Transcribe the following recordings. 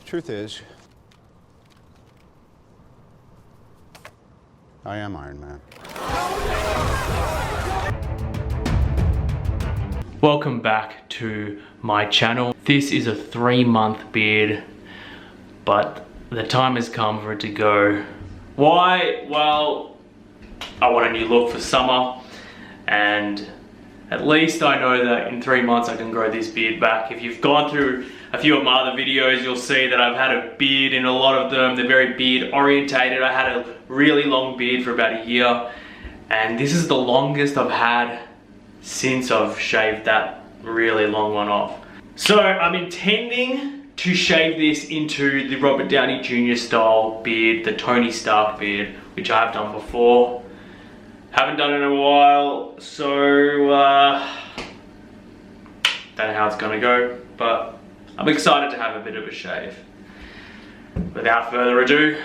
Truth is, I am Iron Man. Welcome back to my channel. This is a 3-month beard, but the time has come for it to go. Why? Well, I want a new look for summer, and at least I know that in 3 months I can grow this beard back. If you've gone through a few of my other videos, you'll see that I've had a beard in a lot of them. They're very beard orientated. I had a really long beard for about a year, and this is the longest I've had since I've shaved that really long one off. So I'm intending to shave this into the Robert Downey Jr. style beard, the Tony Stark beard, which I have done before. Haven't done it in a while, so don't know how it's gonna go, but I'm excited to have a bit of a shave. Without further ado,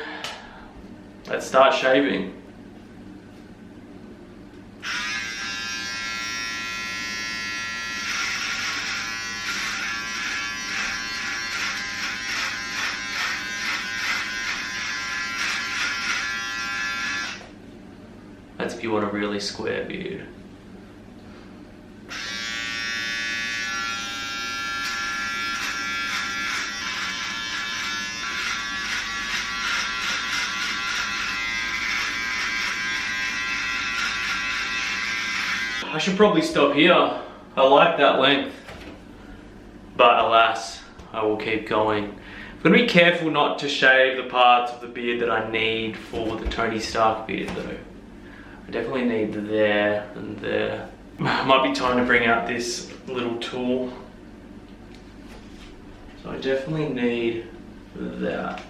let's start shaving. That's if you want a really square beard. I should probably stop here. I like that length. But alas, I will keep going. I'm gonna be careful not to shave the parts of the beard that I need for the Tony Stark beard though. I definitely need there and there. Might be time to bring out this little tool. So I definitely need that.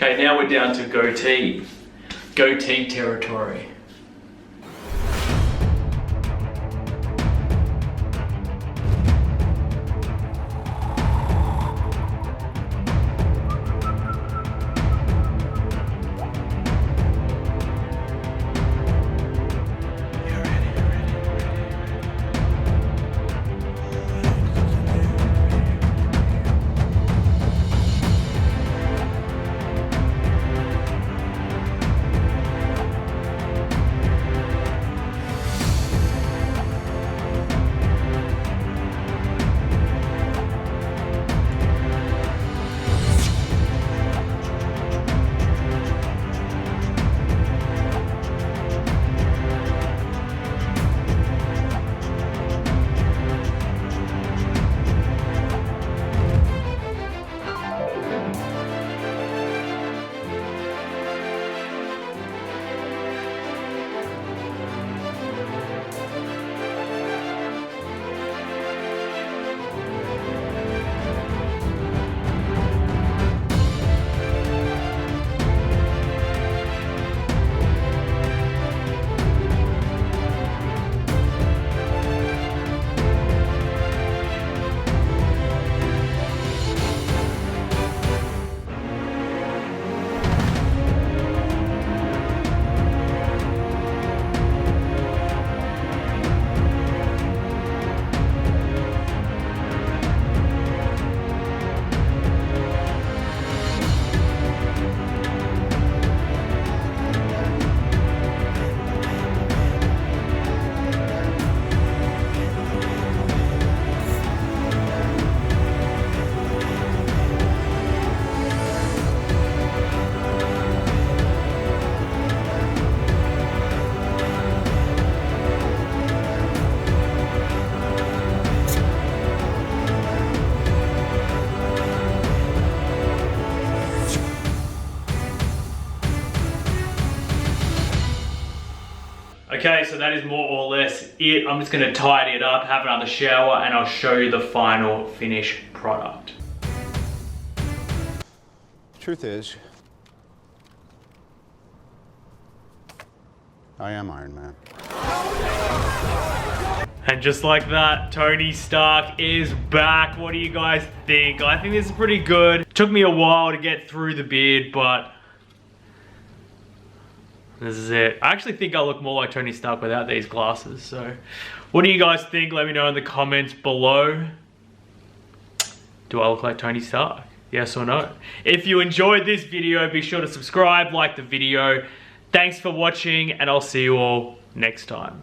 Okay, now we're down to goatee. Goatee territory. Okay, so that is more or less it. I'm just gonna tidy it up, have another shower, and I'll show you the final finished product. Truth is, I am Iron Man. And just like that, Tony Stark is back. What do you guys think? I think this is pretty good. It took me a while to get through the beard, but this is it. I actually think I look more like Tony Stark without these glasses. So what do you guys think? Let me know in the comments below. Do I look like Tony Stark? Yes or no? If you enjoyed this video, be sure to subscribe, like the video. Thanks for watching, and I'll see you all next time.